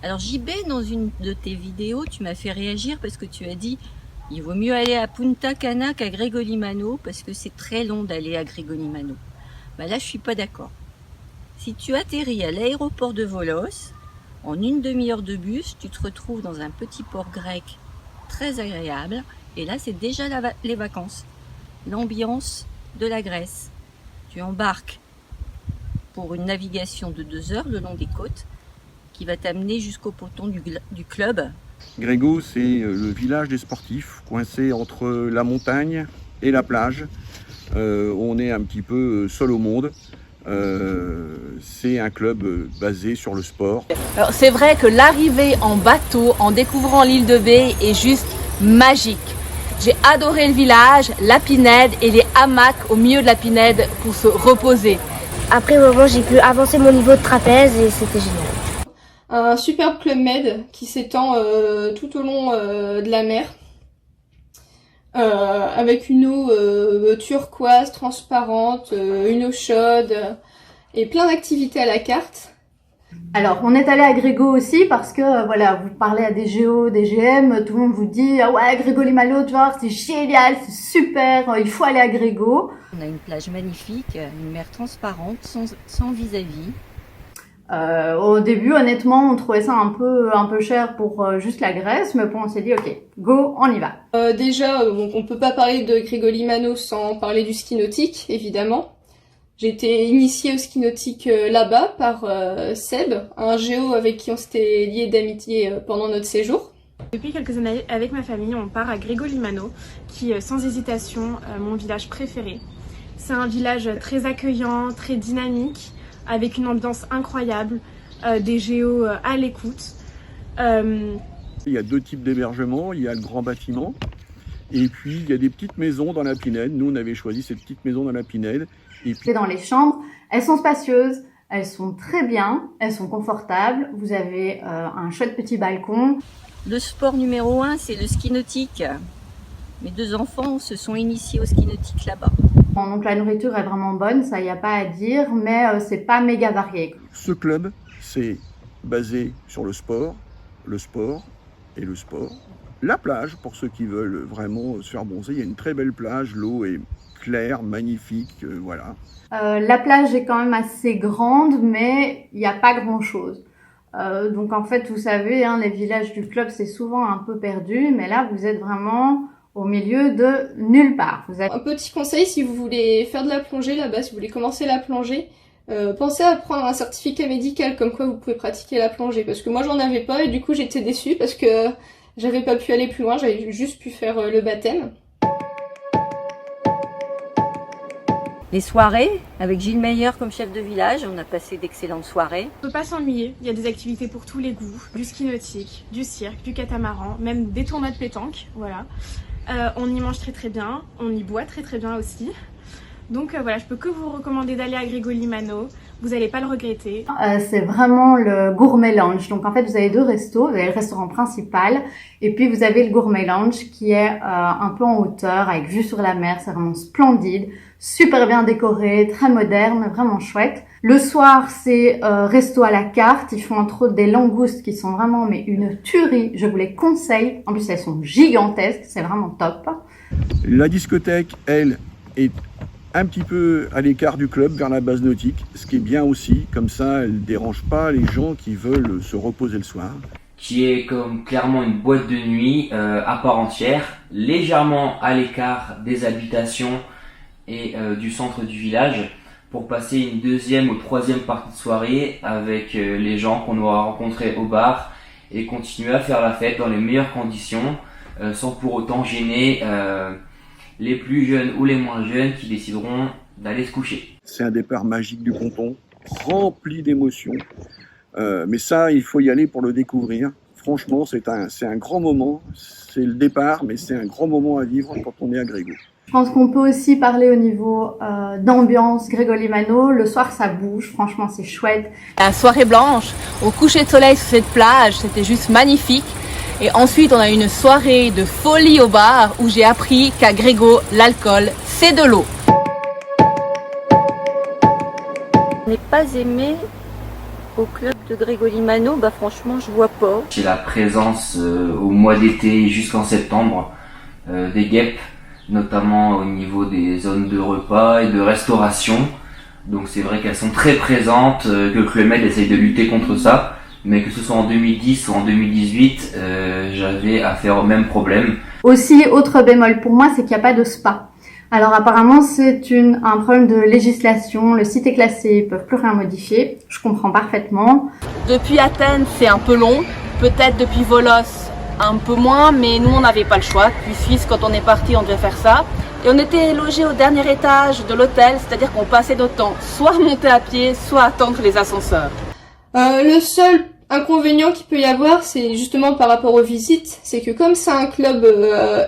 Alors JB, dans une de tes vidéos, tu m'as fait réagir parce que tu as dit il vaut mieux aller à Punta Cana qu'à Gregolimano parce que c'est très long d'aller à Gregolimano. Bah là, je suis pas d'accord. Si tu atterris à l'aéroport de Volos, en une demi-heure de bus, tu te retrouves dans un petit port grec très agréable. Et là, c'est déjà les vacances, l'ambiance de la Grèce. Tu embarques pour une navigation de 2 heures le long des côtes qui va t'amener jusqu'au ponton du club. Grego, c'est le village des sportifs, coincé entre la montagne et la plage. On est un petit peu seul au monde. C'est un club basé sur le sport. Alors, c'est vrai que l'arrivée en bateau, en découvrant l'île de Bay, est juste magique. J'ai adoré le village, la pinède et les hamacs au milieu de la pinède pour se reposer. Après, au moment, j'ai pu avancer mon niveau de trapèze et c'était génial. Un superbe club med qui s'étend tout au long de la mer, avec une eau turquoise, transparente, une eau chaude et plein d'activités à la carte. Alors, on est allé à Grego aussi parce que, voilà, vous parlez à des géos, des GM, tout le monde vous dit « Ah ouais, Gregolimano, tu vois, c'est génial, c'est super, il faut aller à Grego ». On a une plage magnifique, une mer transparente, sans vis-à-vis. Au début, honnêtement, on trouvait ça un peu cher pour juste la Grèce, mais bon, on s'est dit, ok, go, on y va. Déjà, on peut pas parler de Gregolimano sans parler du ski nautique, évidemment. J'ai été initiée au ski nautique là-bas par Seb, un géo avec qui on s'était liés d'amitié pendant notre séjour. Depuis quelques années, avec ma famille, on part à Gregolimano, qui est sans hésitation mon village préféré. C'est un village très accueillant, très dynamique, avec une ambiance incroyable, des géos à l'écoute. Il y a 2 types d'hébergements, il y a le grand bâtiment, et puis il y a des petites maisons dans la pinède. Nous, on avait choisi cette petite maison dans la pinède. Et puis... Dans les chambres, elles sont spacieuses, elles sont très bien, elles sont confortables, vous avez un chouette petit balcon. Le sport numéro 1, c'est le ski nautique. Mes 2 enfants se sont initiés au ski nautique là-bas. Donc la nourriture est vraiment bonne, ça y a pas à dire, mais c'est pas méga varié. Ce club, c'est basé sur le sport et le sport. La plage, pour ceux qui veulent vraiment se faire bronzer, il y a une très belle plage, l'eau est claire, magnifique, voilà. La plage est quand même assez grande, mais il n'y a pas grand-chose. Donc en fait, vous savez, hein, les villages du club, c'est souvent un peu perdu, mais là, vous êtes vraiment au milieu de nulle part. Vous avez... Un petit conseil, si vous voulez faire de la plongée là-bas, si vous voulez commencer la plongée, pensez à prendre un certificat médical comme quoi vous pouvez pratiquer la plongée, parce que moi j'en avais pas et du coup j'étais déçue parce que j'avais pas pu aller plus loin, j'avais juste pu faire le baptême. Les soirées, avec Gilles Meyer comme chef de village, on a passé d'excellentes soirées. On ne peut pas s'ennuyer, il y a des activités pour tous les goûts, du ski nautique, du cirque, du catamaran, même des tournois de pétanque, voilà. On y mange très très bien, on y boit très très bien aussi. Donc voilà, je peux que vous recommander d'aller à Gregolimano, vous n'allez pas le regretter. C'est vraiment le Gourmet Lounge. Donc en fait, vous avez 2 restos, vous avez le restaurant principal et puis vous avez le Gourmet Lounge qui est un peu en hauteur avec vue sur la mer, c'est vraiment splendide, super bien décoré, très moderne, vraiment chouette. Le soir, c'est resto à la carte, ils font entre autres des langoustes qui sont vraiment mais une tuerie, je vous les conseille. En plus, elles sont gigantesques, c'est vraiment top. La discothèque, elle, est un petit peu à l'écart du club vers la base nautique, ce qui est bien aussi, comme ça elle ne dérange pas les gens qui veulent se reposer le soir. Qui est comme clairement une boîte de nuit à part entière, légèrement à l'écart des habitations et du centre du village, pour passer une deuxième ou troisième partie de soirée avec les gens qu'on aura rencontrés au bar et continuer à faire la fête dans les meilleures conditions, sans pour autant gêner les plus jeunes ou les moins jeunes qui décideront d'aller se coucher. C'est un départ magique du ponton, rempli d'émotions. Mais ça, il faut y aller pour le découvrir. Franchement, c'est un grand moment. C'est le départ, mais c'est un grand moment à vivre quand on est à Grégo. Je pense qu'on peut aussi parler au niveau d'ambiance Grégol-Limano. Le soir, ça bouge. Franchement, c'est chouette. La soirée blanche, au coucher de soleil sur cette plage, c'était juste magnifique. Et ensuite, on a eu une soirée de folie au bar où j'ai appris qu'à Grégo, l'alcool, c'est de l'eau. Je n'ai pas aimé au club de Grégol-Limano, bah franchement, je vois pas. C'est la présence au mois d'été jusqu'en septembre des guêpes, notamment au niveau des zones de repas et de restauration. Donc c'est vrai qu'elles sont très présentes, que le Club Med essaye de lutter contre ça. Mais que ce soit en 2010 ou en 2018, j'avais affaire au même problème. Aussi, autre bémol pour moi, c'est qu'il n'y a pas de spa. Alors apparemment, c'est un problème de législation. Le site est classé, ils peuvent plus rien modifier. Je comprends parfaitement. Depuis Athènes, c'est un peu long. Peut-être depuis Volos, un peu moins. Mais nous, on n'avait pas le choix. Puis Suisse, quand on est parti, on devait faire ça. Et on était logés au dernier étage de l'hôtel. C'est-à-dire qu'on passait notre temps soit à monter à pied, soit à attendre les ascenseurs. Le seul inconvénient qu'il peut y avoir, c'est justement par rapport aux visites, c'est que comme c'est un club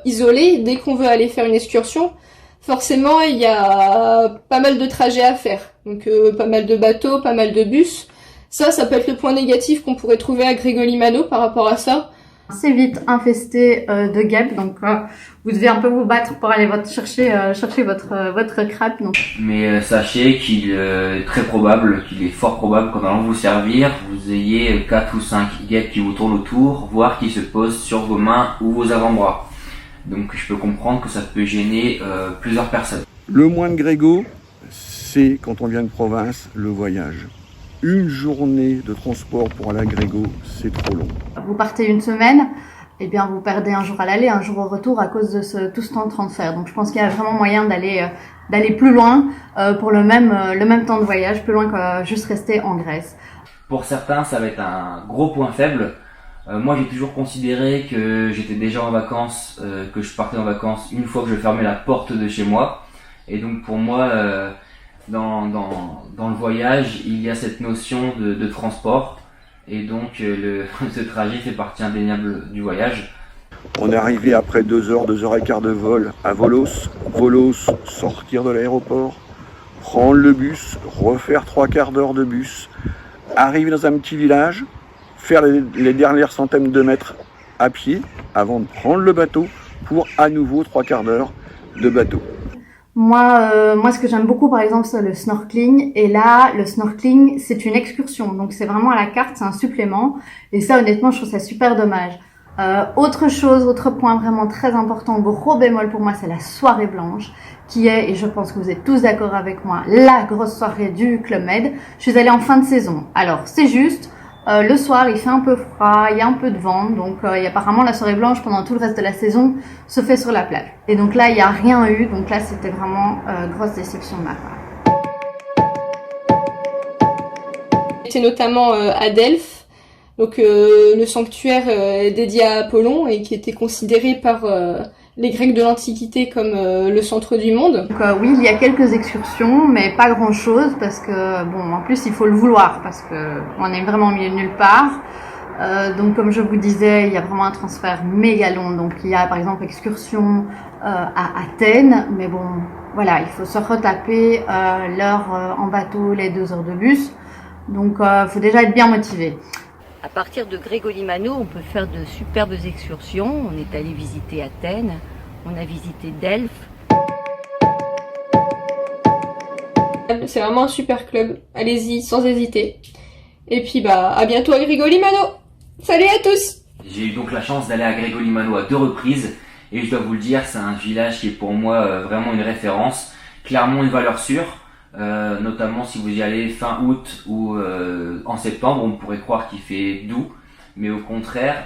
isolé, dès qu'on veut aller faire une excursion, forcément il y a pas mal de trajets à faire. Donc pas mal de bateaux, pas mal de bus. Ça peut être le point négatif qu'on pourrait trouver à Grégol-Limano par rapport à ça. C'est vite infesté de guêpes, donc vous devez un peu vous battre pour aller chercher votre crabe. Donc. Mais sachez qu'il est fort probable qu'en allant vous servir, vous ayez 4 ou 5 guêpes qui vous tournent autour, voire qui se posent sur vos mains ou vos avant-bras. Donc je peux comprendre que ça peut gêner plusieurs personnes. Le moins de Grégo, c'est quand on vient de province, le voyage. Une journée de transport pour aller à Grégo, c'est trop long. Vous partez une semaine, eh bien vous perdez un jour à l'aller, un jour au retour à cause de tout ce temps de transfert. Donc je pense qu'il y a vraiment moyen d'aller plus loin pour le même temps de voyage, plus loin que juste rester en Grèce. Pour certains, ça va être un gros point faible. Moi, j'ai toujours considéré que j'étais déjà en vacances, que je partais en vacances une fois que je fermais la porte de chez moi. Et donc pour moi, dans le voyage, il y a cette notion de transport. Et donc ce trajet fait partie indéniable du voyage. On est arrivé après 2 heures et quart de vol à Volos. Volos, sortir de l'aéroport, prendre le bus, refaire 3 quarts d'heure de bus, arriver dans un petit village, faire les dernières centaines de mètres à pied avant de prendre le bateau pour à nouveau 3 quarts d'heure de bateau. Moi, ce que j'aime beaucoup, par exemple, c'est le snorkeling. Et là, le snorkeling, c'est une excursion. Donc, c'est vraiment à la carte, c'est un supplément. Et ça, honnêtement, je trouve ça super dommage. Autre point vraiment très important, gros bémol pour moi, c'est la soirée blanche, qui est, et je pense que vous êtes tous d'accord avec moi, la grosse soirée du Club Med. Je suis allée en fin de saison. Alors, c'est juste, le soir, il fait un peu froid, il y a un peu de vent, donc apparemment la soirée blanche pendant tout le reste de la saison se fait sur la plage. Et donc là, il n'y a rien eu, donc là, c'était vraiment grosse déception de ma part. J'étais notamment à Delphes, donc le sanctuaire dédié à Apollon et qui était considéré par les Grecs de l'Antiquité comme le centre du monde. Donc oui, il y a quelques excursions, mais pas grand-chose parce que, bon, en plus, il faut le vouloir parce que on est vraiment au milieu de nulle part. Donc comme je vous disais, il y a vraiment un transfert méga long. Donc il y a par exemple excursion à Athènes, mais bon, voilà, il faut se retaper l'heure en bateau, les 2 heures de bus. Donc faut déjà être bien motivé. À partir de Grégol-Limano, on peut faire de superbes excursions. On est allé visiter Athènes, on a visité Delphes. C'est vraiment un super club. Allez-y, sans hésiter. Et puis à bientôt à Grégol-Limano. Salut à tous! J'ai eu donc la chance d'aller à Grégol-Limano à 2 reprises Et je dois vous le dire, c'est un village qui est pour moi vraiment une référence. Clairement une valeur sûre, notamment si vous y allez fin août ou en septembre, on pourrait croire qu'il fait doux, mais au contraire,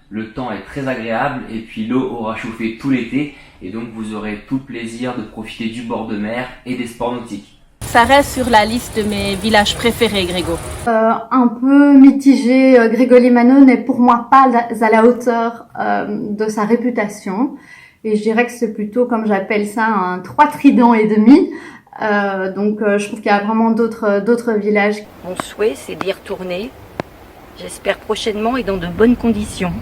le temps est très agréable et puis l'eau aura chauffé tout l'été et donc vous aurez tout le plaisir de profiter du bord de mer et des sports nautiques. Ça reste sur la liste de mes villages préférés, Grégo. Un peu mitigé, Grégor-Limano n'est pour moi pas à la hauteur de sa réputation. Et je dirais que c'est plutôt, comme j'appelle ça, un 3 tridents et demi. Donc je trouve qu'il y a vraiment d'autres villages. Mon souhait, c'est d'y retourner. J'espère prochainement et dans de bonnes conditions.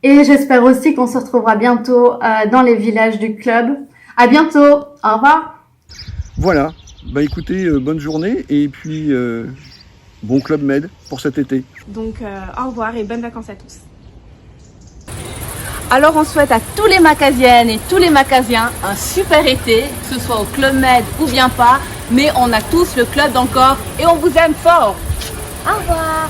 Et j'espère aussi qu'on se retrouvera bientôt dans les villages du club. À bientôt. Au revoir. Voilà. Bah écoutez, bonne journée et puis bon Club Med pour cet été. Donc au revoir et bonnes vacances à tous. Alors on souhaite à tous les Macasiennes et tous les Macasiens un super été, que ce soit au Club Med ou bien pas, mais on a tous le club d'encore et on vous aime fort. Au revoir.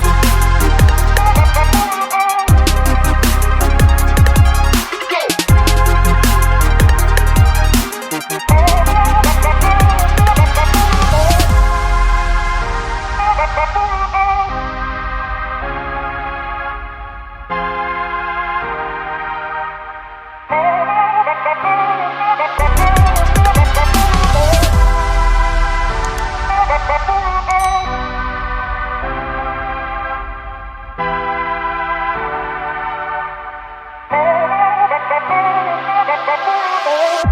Thank you.